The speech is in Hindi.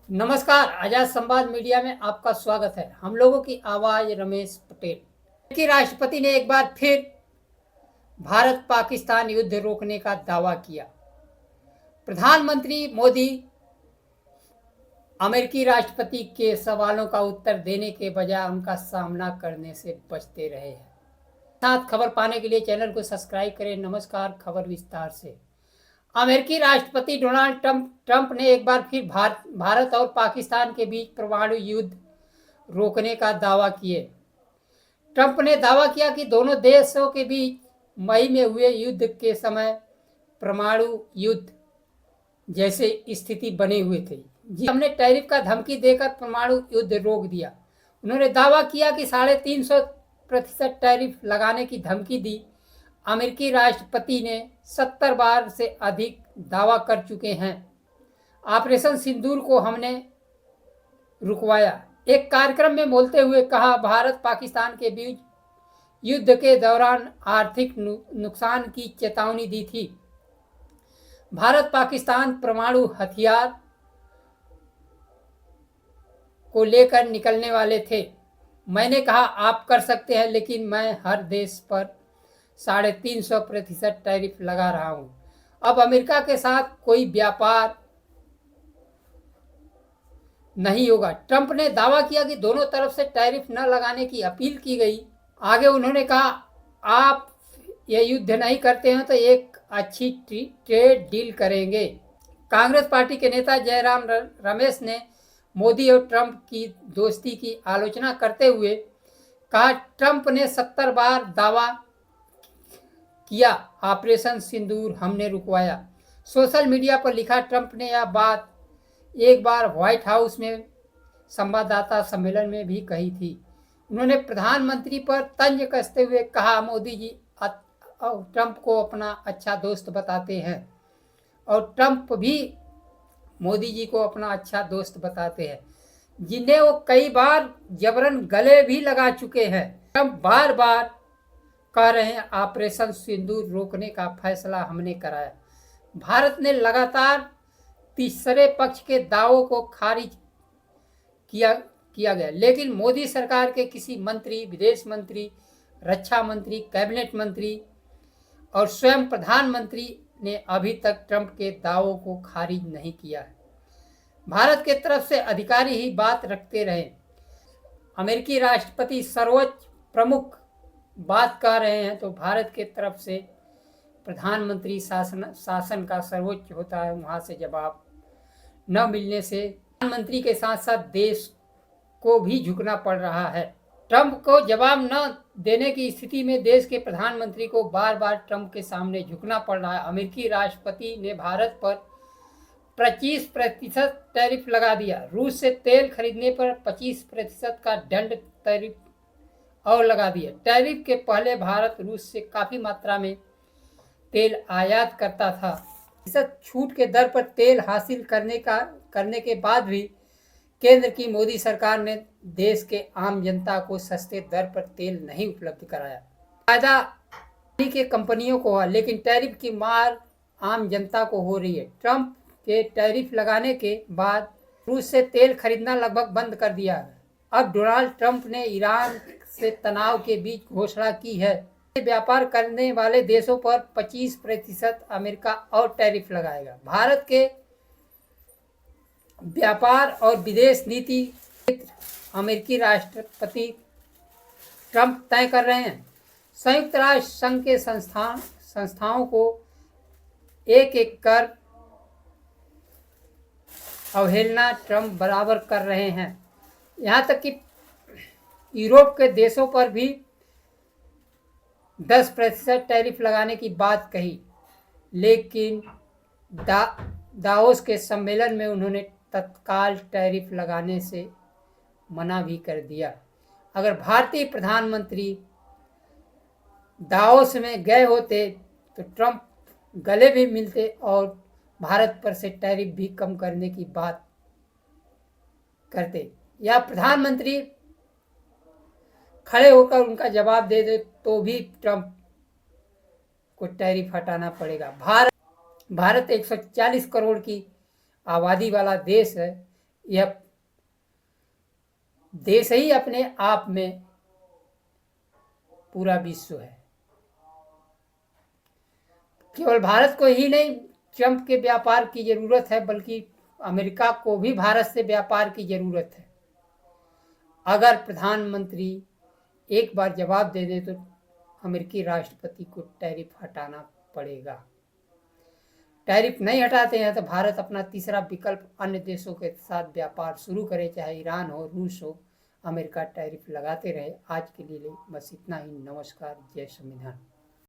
नमस्कार, आजाद संवाद मीडिया में आपका स्वागत है। हम लोगों की आवाज रमेश पटेल की राष्ट्रपति ने एक बार फिर भारत पाकिस्तान युद्ध रोकने का दावा किया। प्रधानमंत्री मोदी अमेरिकी राष्ट्रपति के सवालों का उत्तर देने के बजाय उनका सामना करने से बचते रहे हैं। साथ खबर पाने के लिए चैनल को सब्सक्राइब करें। नमस्कार, खबर विस्तार से। अमेरिकी राष्ट्रपति डोनाल्ड ट्रंप ने एक बार फिर भारत और पाकिस्तान के बीच परमाणु युद्ध रोकने का दावा किए। ट्रंप ने दावा किया कि दोनों देशों के बीच मई में हुए युद्ध के समय परमाणु युद्ध जैसे स्थिति बनी हुई थी। हमने टैरिफ का धमकी देकर परमाणु युद्ध रोक दिया। उन्होंने दावा किया कि 350% टैरिफ लगाने की धमकी दी। अमेरिकी राष्ट्रपति ने 70 बार से अधिक दावा कर चुके हैं। ऑपरेशन सिंदूर को हमने रुकवाया। एक कार्यक्रम में बोलते हुए कहा, भारत पाकिस्तान के बीच युद्ध के दौरान आर्थिक नुकसान की चेतावनी दी थी। भारत पाकिस्तान परमाणु हथियार को लेकर निकलने वाले थे। मैंने कहा, आप कर सकते हैं, लेकिन मैं हर देश पर 350% टैरिफ लगा रहा हूं। अब अमेरिका के साथ कोई व्यापार नहीं होगा। ट्रंप ने दावा किया कि दोनों तरफ से टैरिफ न लगाने की अपील की गई। आगे उन्होंने कहा, आप ये युद्ध नहीं करते हैं तो एक अच्छी ट्रेड डील करेंगे। कांग्रेस पार्टी के नेता जयराम रमेश ने मोदी और ट्रंप की दोस्ती की आलोचना करते हुए कहा, ट्रंप ने 70 बार दावा किया, ऑपरेशन सिंदूर हमने रुकवाया। सोशल मीडिया पर लिखा, ट्रंप ने यह बात एक बार व्हाइट हाउस में संवाददाता सम्मेलन में भी कही थी। उन्होंने प्रधानमंत्री पर तंज कसते हुए कहा, मोदी जी ट्रंप को अपना अच्छा दोस्त बताते हैं और ट्रंप भी मोदी जी को अपना अच्छा दोस्त बताते हैं, जिन्हें वो कई बार जबरन गले भी लगा चुके हैं। ट्रंप बार बार कह रहे हैं, ऑपरेशन सिंदूर रोकने का फैसला हमने कराया। भारत ने लगातार तीसरे पक्ष के दावों को खारिज किया गया, लेकिन मोदी सरकार के किसी मंत्री, विदेश मंत्री, रक्षा मंत्री, कैबिनेट मंत्री और स्वयं प्रधानमंत्री ने अभी तक ट्रंप के दावों को खारिज नहीं किया है। भारत के तरफ से अधिकारी ही बात रखते रहे। अमेरिकी राष्ट्रपति सर्वोच्च प्रमुख बात कह रहे हैं तो भारत के तरफ से प्रधानमंत्री शासन का सर्वोच्च होता है, वहां से जवाब न मिलने से प्रधानमंत्री के साथ साथ देश को भी झुकना पड़ रहा है। ट्रंप को जवाब न देने की स्थिति में देश के प्रधानमंत्री को बार बार ट्रंप के सामने झुकना पड़ रहा है। अमेरिकी राष्ट्रपति ने भारत पर 25% टैरिफ लगा दिया। रूस से तेल खरीदने पर 25% का दंड टैरिफ और लगा दिया। टैरिफ के पहले भारत रूस से काफ़ी मात्रा में तेल आयात करता था। इस छूट के दर पर तेल हासिल करने के बाद भी केंद्र की मोदी सरकार ने देश के आम जनता को सस्ते दर पर तेल नहीं उपलब्ध कराया। फायदा के कंपनियों को है, लेकिन टैरिफ की मार आम जनता को हो रही है। ट्रंप के टैरिफ लगाने के बाद रूस से तेल खरीदना लगभग बंद कर दिया है। अब डोनाल्ड ट्रंप ने ईरान से तनाव के बीच घोषणा की है, व्यापार करने वाले देशों पर 25% अमेरिका और टैरिफ लगाएगा। भारत के व्यापार और विदेश नीति अमेरिकी राष्ट्रपति ट्रंप तय कर रहे हैं। संयुक्त राष्ट्र संघ के संस्थाओं को एक एक कर अवहेलना ट्रंप बराबर कर रहे हैं। यहाँ तक कि यूरोप के देशों पर भी 10% टैरिफ लगाने की बात कही, लेकिन दावोस के सम्मेलन में उन्होंने तत्काल टैरिफ लगाने से मना भी कर दिया। अगर भारतीय प्रधानमंत्री दावोस में गए होते तो ट्रंप गले भी मिलते और भारत पर से टैरिफ भी कम करने की बात करते, या प्रधानमंत्री खड़े होकर उनका जवाब दे दे तो भी ट्रंप को टैरिफ हटाना पड़ेगा। भारत 140 करोड़ की आबादी वाला देश है। यह देश ही अपने आप में पूरा विश्व है। केवल भारत को ही नहीं ट्रंप के व्यापार की जरूरत है, बल्कि अमेरिका को भी भारत से व्यापार की जरूरत है। अगर प्रधानमंत्री एक बार जवाब दे दे तो अमेरिकी राष्ट्रपति को टैरिफ हटाना पड़ेगा। टैरिफ नहीं हटाते हैं तो भारत अपना तीसरा विकल्प अन्य देशों के साथ व्यापार शुरू करे, चाहे ईरान हो, रूस हो, अमेरिका टैरिफ लगाते रहे। आज के लिए बस इतना ही। नमस्कार। जय संविधान।